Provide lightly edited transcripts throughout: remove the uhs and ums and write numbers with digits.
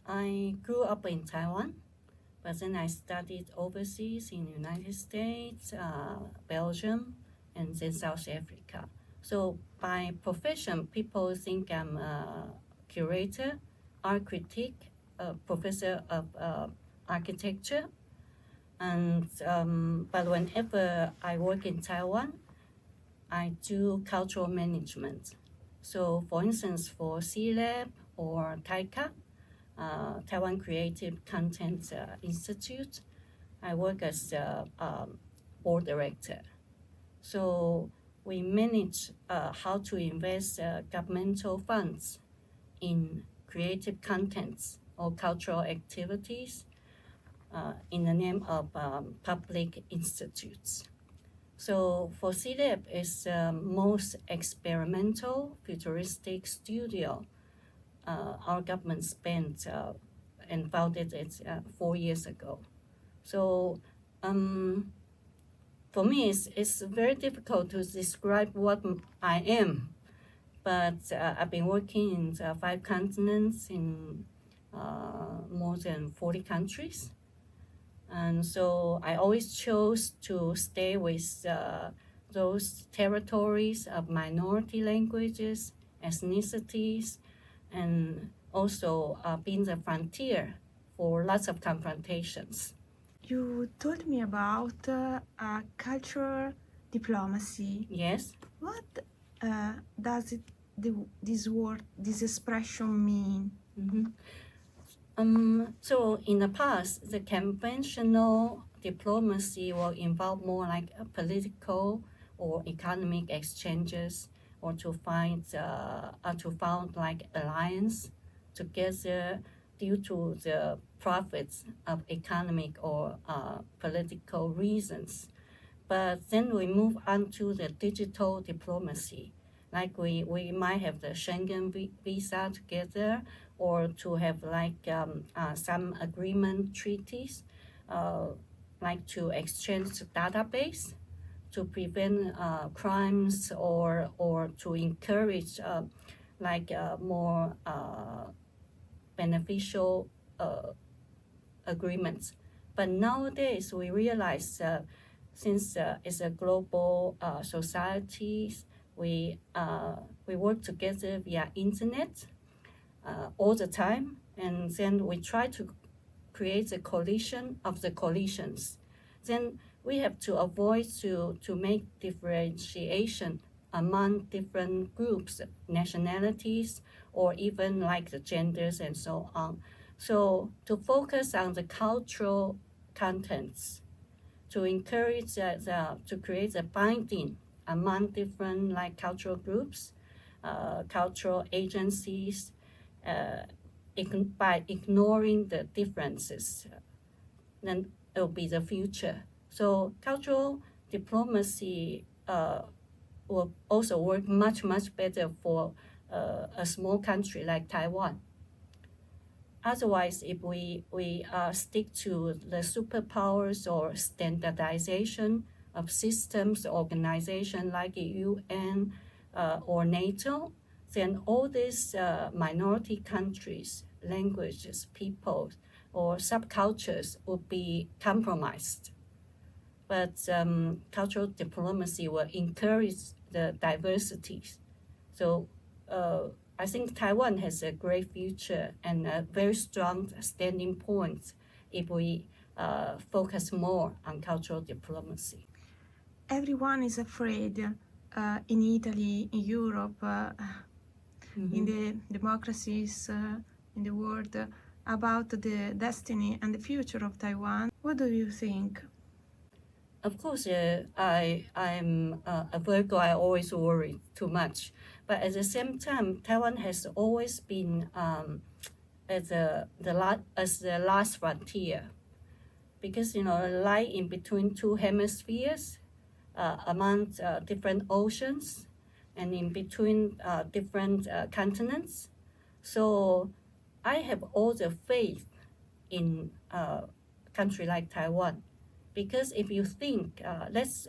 I grew up in Taiwan, but then I studied overseas in the United States, Belgium, and then South Africa. So by profession, people think I'm a curator, art critic, a professor of architecture. And but whenever I work in Taiwan, I do cultural management. So for instance, for CLab or TAICA, Taiwan Creative Content Institute, I work as the board director. So we manage how to invest governmental funds in creative contents or cultural activities in the name of public institutes. So for CLab, it's the most experimental futuristic studio our government spent and founded it 4 years ago. So for me, it's very difficult to describe what I am, but I've been working in 5 continents in more than 40 countries. And so I always chose to stay with those territories of minority languages, ethnicities, and also being the frontier for lots of confrontations. You told me about cultural diplomacy. Yes. What does this expression mean? Mm-hmm. So in the past, the conventional diplomacy will involve more like political or economic exchanges, or to found like alliance together due to the profits of economic or political reasons. But then we move on to the digital diplomacy. Like we might have the Schengen visa together, or to have like some agreement treaties, like to exchange database to prevent crimes, or to encourage more beneficial agreements. But nowadays we realize since it's a global society, we work together via internet all the time, and then we try to create a coalition of the coalitions. Then we have to avoid to make differentiation among different groups, nationalities, or even like the genders and so on. So to focus on the cultural contents, to encourage to create a binding among different like cultural groups, cultural agencies, by ignoring the differences, then it will be the future. So cultural diplomacy will also work much better for a small country like Taiwan. Otherwise, if we stick to the superpowers or standardization of systems, organization like the UN or NATO, then all these minority countries, languages, people or subcultures would be compromised. But cultural diplomacy will encourage the diversities. So I think Taiwan has a great future and a very strong standing point if we focus more on cultural diplomacy. Everyone is afraid in Italy, in Europe, in the democracies in the world about the destiny and the future of Taiwan. What do you think? Of course, I'm a Virgo. I always worry too much, but at the same time, Taiwan has always been as the last frontier, because lie in between two hemispheres, among different oceans, and in between different continents. So I have all the faith in a country like Taiwan. Because if you think, let's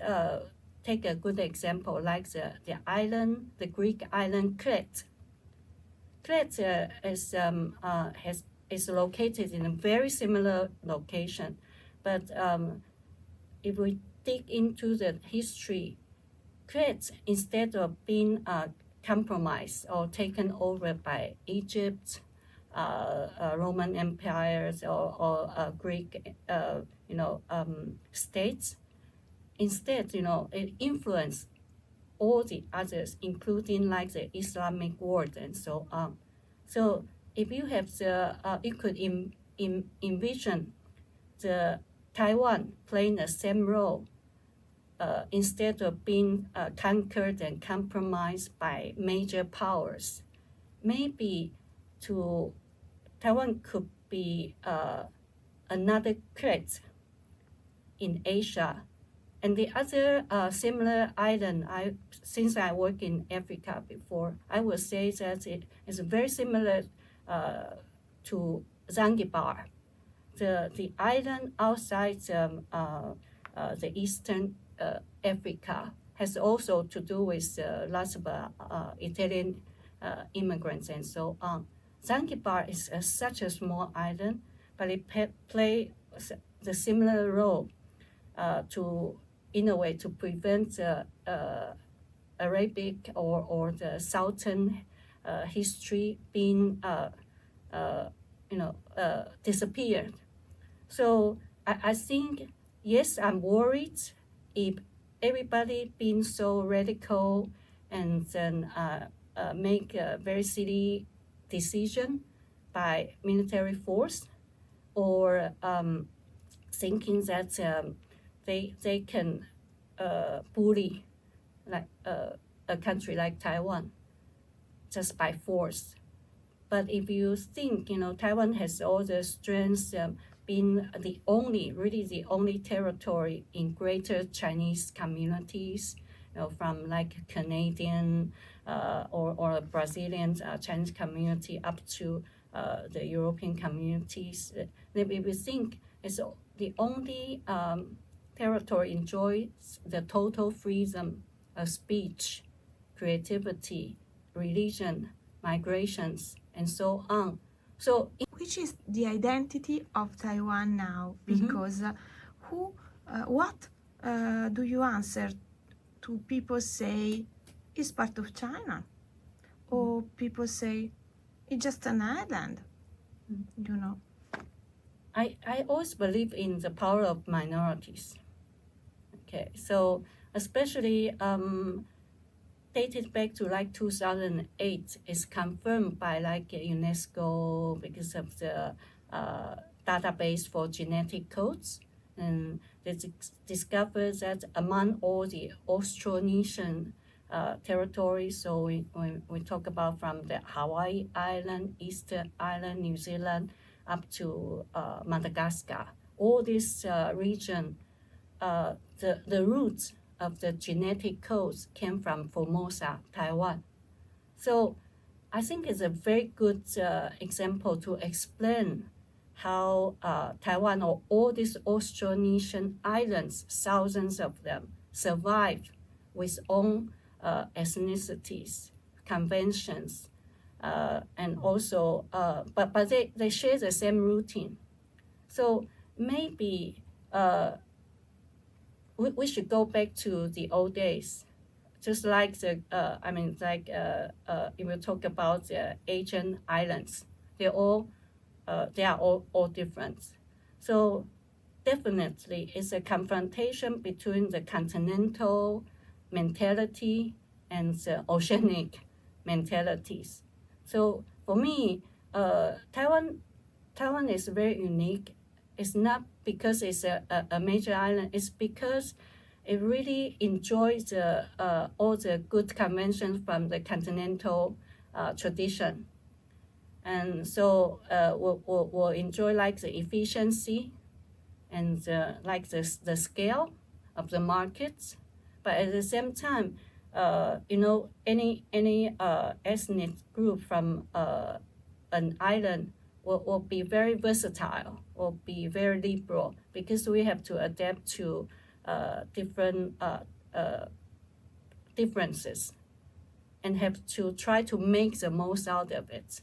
take a good example, like the island, the Greek island Crete. Crete is located in a very similar location, but if we dig into the history, Crete, instead of being compromised or taken over by Egypt, Roman empires, or Greek states. Instead, it influenced all the others, including like the Islamic world and so on. So if you have you could envision the Taiwan playing the same role, instead of being conquered and compromised by major powers. Maybe Taiwan could be another Crete in Asia. And the other similar island, since I work in Africa before, I would say that it is very similar to Zanzibar. The island outside the Eastern Africa has also to do with lots of Italian immigrants and so on. Zanzibar is such a small island, but it plays the similar role in a way to prevent the Arabic or the Sultan history being disappeared. So I think, yes, I'm worried if everybody being so radical and then make a very silly decision by military force, or thinking that they can bully like a country like Taiwan just by force. But if you think, Taiwan has all the strengths, being the only territory in greater Chinese communities, from like Canadian or Brazilian Chinese community up to the European communities. Then if we think it's the only territory enjoys the total freedom of speech, creativity, religion, migrations, and so on. So, which is the identity of Taiwan now? Because what do you answer to people say it's part of China, or people say it's just an island? I always believe in the power of minorities. Okay, so especially dated back to like 2008, is confirmed by like UNESCO because of the database for genetic codes, and they discovered that among all the Austronesian territories, so when we talk about from the Hawaii Island, Easter Island, New Zealand, up to Madagascar, all this region, the roots of the genetic codes came from Formosa, Taiwan. So I think it's a very good example to explain how Taiwan, or all these Austronesian islands, thousands of them, survived with own ethnicities, conventions, and also, but they share the same routine. So maybe we should go back to the old days, just like if we talk about the Asian islands, they are all different. So definitely, it's a confrontation between the continental mentality and the oceanic mentalities. So for me, Taiwan is very unique. It's not because it's a major island. It's because it really enjoys all the good conventions from the continental tradition. And so we'll enjoy like the efficiency and like the scale of the markets. But at the same time, any ethnic group from an island will be very versatile, will be very liberal, because we have to adapt to different differences and have to try to make the most out of it,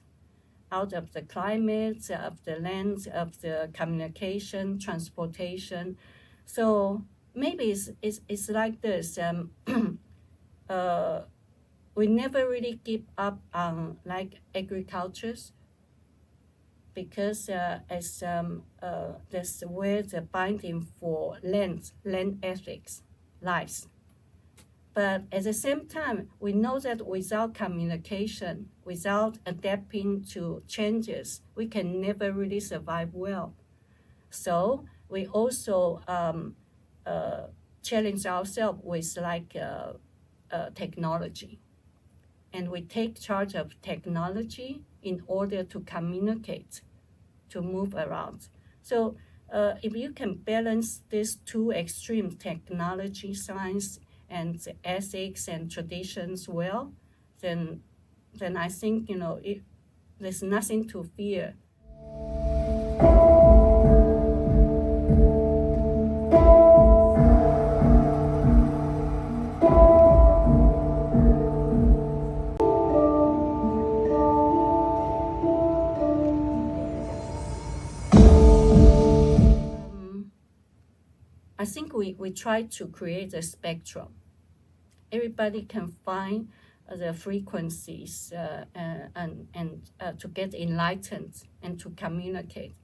out of the climate, of the land, of the communication, transportation. So maybe it's like this. We never really give up on like agricultures, because that's where the binding for land ethics lies. But at the same time, we know that without communication, without adapting to changes, we can never really survive well. So we also challenge ourselves with like technology. And we take charge of technology in order to communicate, to move around. So if you can balance these two extremes, technology, science, and the ethics and traditions well, then I think there's nothing to fear. I think we try to create a spectrum. Everybody can find the frequencies and to get enlightened and to communicate.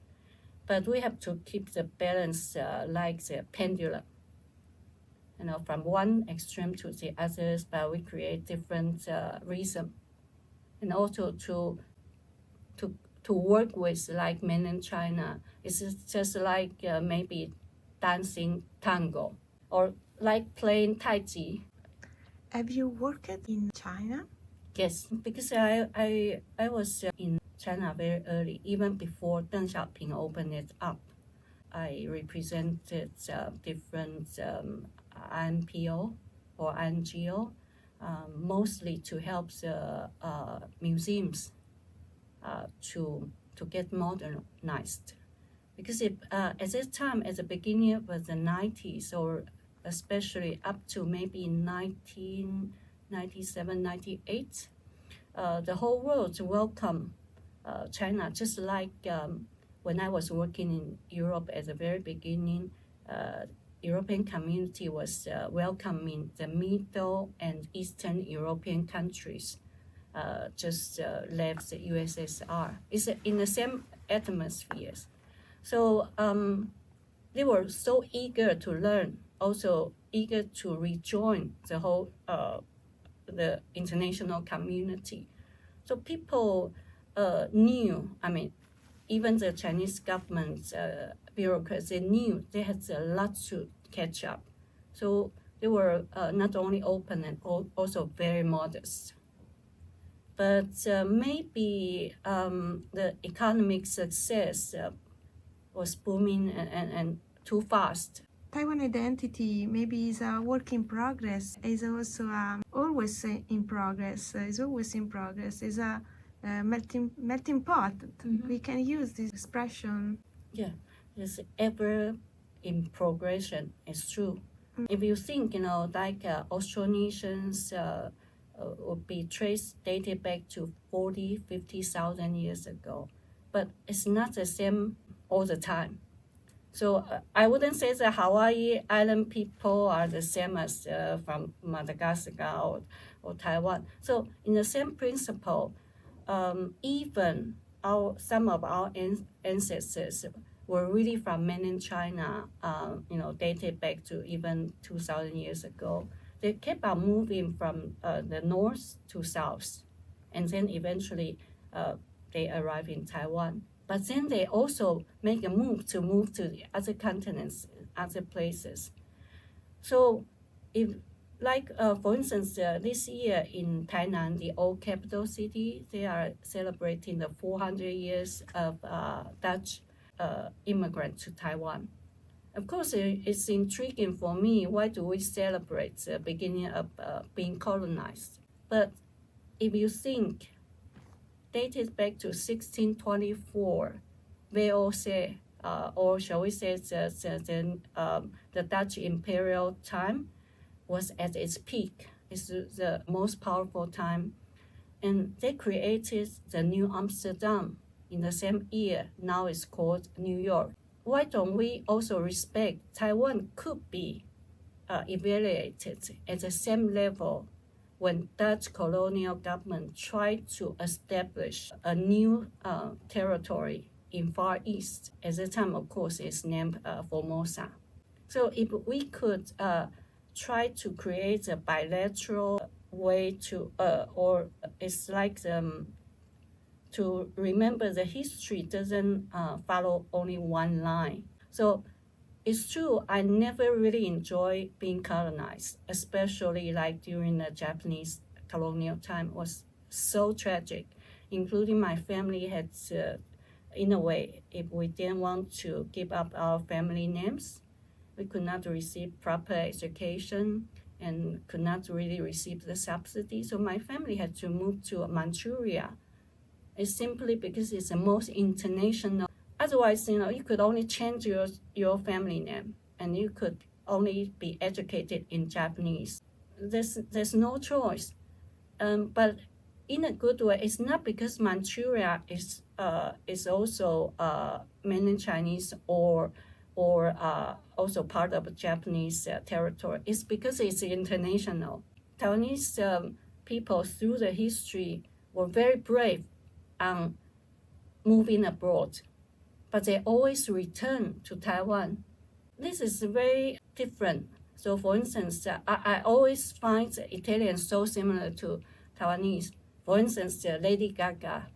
But we have to keep the balance like the pendulum, from one extreme to the others, but we create different rhythm. And also to work with like mainland China, it's just like maybe dancing tango or like playing Tai Chi. Have you worked in China? Yes, because I was in China very early, even before Deng Xiaoping opened it up. I represented different INPO or NGO, mostly to help the museums to get modernized. Because at this time, at the beginning of the 90s, or especially up to maybe 1997, 98, the whole world welcomed China, just like when I was working in Europe at the very beginning. European community was welcoming the Middle and Eastern European countries, just left the USSR. It's in the same atmospheres. So they were so eager to learn, also eager to rejoin the whole the international community. So people knew, even the Chinese government bureaucrats, they knew they had a lot to catch up. So they were not only open and also very modest. But maybe the economic success was booming and too fast. Taiwan identity maybe is a work in progress, is also always in progress, is always in progress, is a melting pot. Mm-hmm. We can use this expression. Yeah, it's ever in progression, it's true. If you think, like Austronesians would be dated back to 40, 50,000 years ago, but it's not the same all the time. So I wouldn't say the Hawaii Island people are the same as from Madagascar or Taiwan. So in the same principle, even some of our ancestors were really from mainland China, dated back to even 2,000 years ago. They kept on moving from the north to south, and then eventually they arrive in Taiwan. But then they also make a move to the other continents, other places. So if, for instance, this year in Tainan, the old capital city, they are celebrating the 400 years of Dutch immigrant to Taiwan. Of course, it's intriguing for me. Why do we celebrate the beginning of being colonized? But if you think, dated back to 1624, VOC, or shall we say the Dutch imperial time was at its peak. It's the most powerful time. And they created the New Amsterdam in the same year. Now it's called New York. Why don't we also respect Taiwan could be evaluated at the same level when Dutch colonial government tried to establish a new territory in Far East. At the time, of course, it's named Formosa. So if we could try to create a bilateral way to, or it's like to remember the history doesn't follow only one line. So it's true, I never really enjoyed being colonized, especially like during the Japanese colonial time. It was so tragic, including my family had to, in a way, if we didn't want to give up our family names, we could not receive proper education and could not really receive the subsidy. So my family had to move to Manchuria. It's simply because it's the most international. Otherwise, you could only change your family name, and you could only be educated in Japanese. There's no choice. But in a good way, it's not because Manchuria is also mainland Chinese or also part of Japanese territory. It's because it's international. Taiwanese people through the history were very brave on moving abroad, but they always return to Taiwan. This is very different. So for instance, I always find Italians so similar to Taiwanese. For instance, Lady Gaga,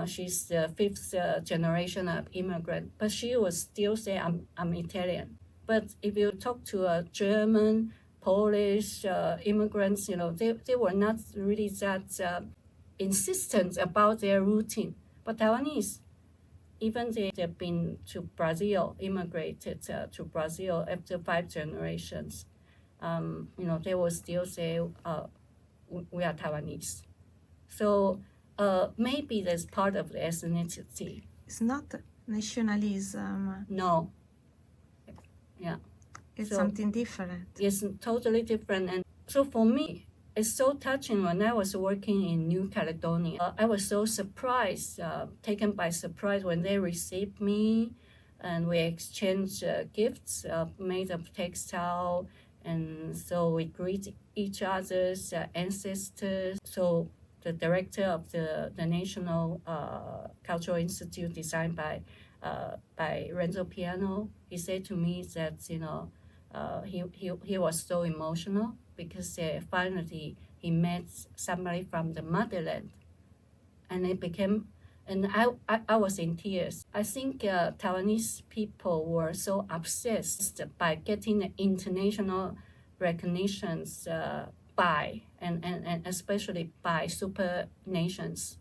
she's the fifth generation of immigrant, but she would still say, I'm Italian. But if you talk to German, Polish immigrants, they were not really that insistent about their rooting. But Taiwanese, even they've been to Brazil, immigrated to Brazil after 5 generations, they will still say, we are Taiwanese. So maybe that's part of the ethnicity. It's not nationalism. No. Yeah. It's something different. It's totally different. And so for me, it's so touching. When I was working in New Caledonia, I was so surprised, taken by surprise when they received me, and we exchanged gifts made of textile, and so we greet each other's ancestors. So the director of the National Cultural Institute, designed by Renzo Piano, he said to me that he was so emotional because finally he met somebody from the motherland, and it became, and I was in tears. I think Taiwanese people were so obsessed by getting the international recognitions by and especially by super nations,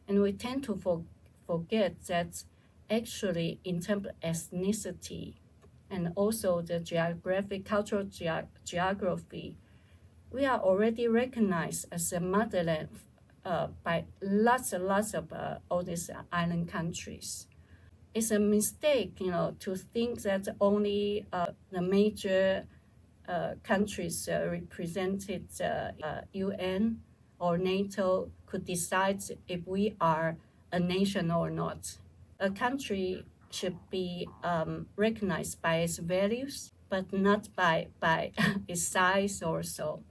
and we tend to forget that actually in terms of ethnicity and also the cultural geography, we are already recognized as a motherland by lots and lots of all these island countries. It's a mistake, to think that only the major countries represented UN or NATO could decide if we are a nation or not. A country should be recognized by its values, but not by its size or so.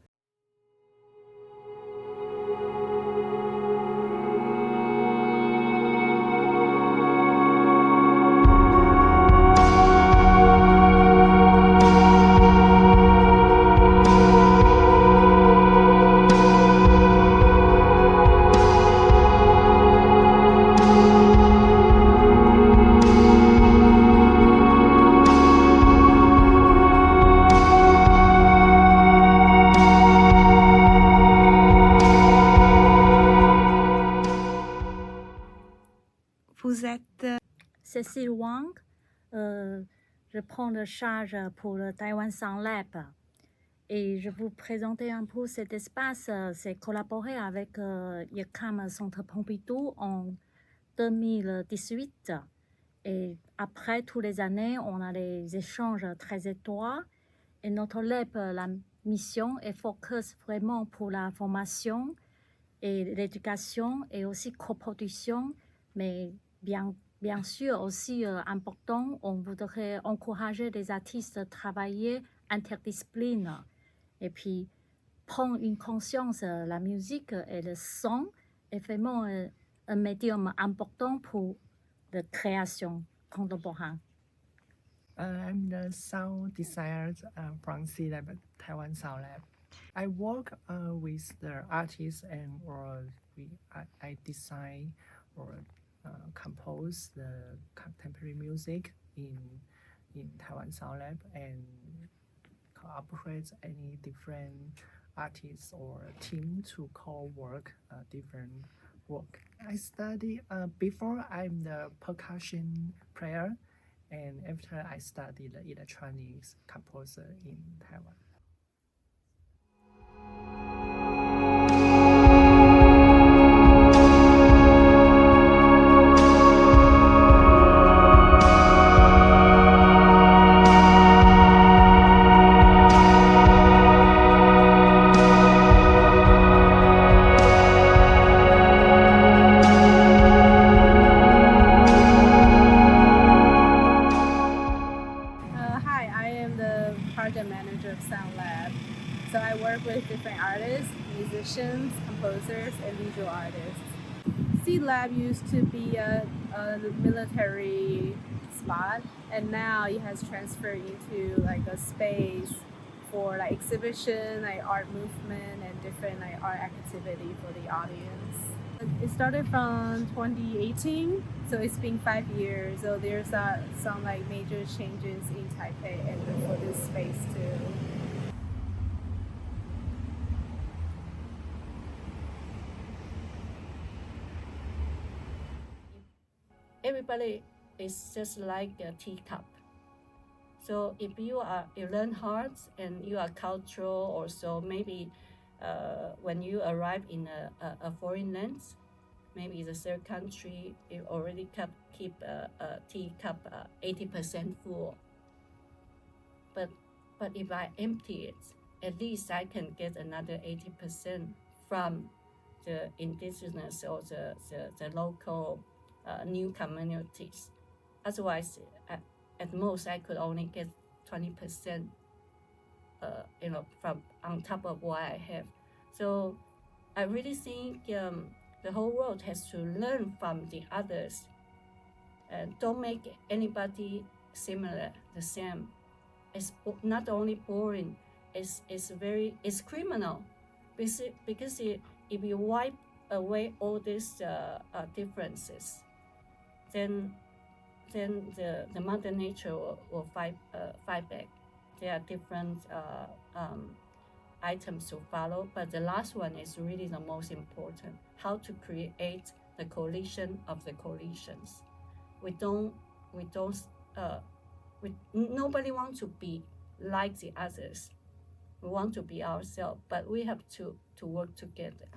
Vous êtes Cécile Wang, je prends le charge pour le Taiwan Lab et je vous présenter un peu cet espace. C'est collaboré avec ICAM Centre Pompidou en 2018 et après tous les années, on a des échanges très étroits et notre lab, la mission est focus vraiment pour la formation et l'éducation et aussi coproduction, mais bien sûr aussi important, on voudrait encourager les artistes à travailler interdiscipline et puis prendre une conscience, la musique et le son est vraiment un médium important pour la création contemporaine. I'm the sound designer from C-Lab, Taiwan Sound Lab. I work with the artists and I design or compose the contemporary music in Taiwan Sound Lab and cooperate any different artists or team to co-work different work. I study before I'm the percussion player, and after I studied the electronics composer in Taiwan. So I work with different artists, musicians, composers, and visual artists. C-Lab used to be a military spot, and now it has transferred into like a space for like exhibition, like art movement, and different like art activity for the audience. It started from 2018, so it's been 5 years. So there's some like major changes in Taipei and for this space too. Everybody is just like a teacup. So if you learn hard and you are cultural, or so maybe when you arrive in a foreign land, maybe it's a third country, you already keep a teacup 80% full. But if I empty it, at least I can get another 80% from the indigenous or the local new communities. Otherwise, at most I could only get 20%, from on top of what I have. So I really think the whole world has to learn from the others, and don't make anybody similar, the same. It's not only boring, it's criminal, because if you wipe away all these differences, then the mother nature will fight back. There are different items to follow, but the last one is really the most important: how to create the coalition of the coalitions. Nobody wants to be like the others. We want to be ourselves, but we have to work together.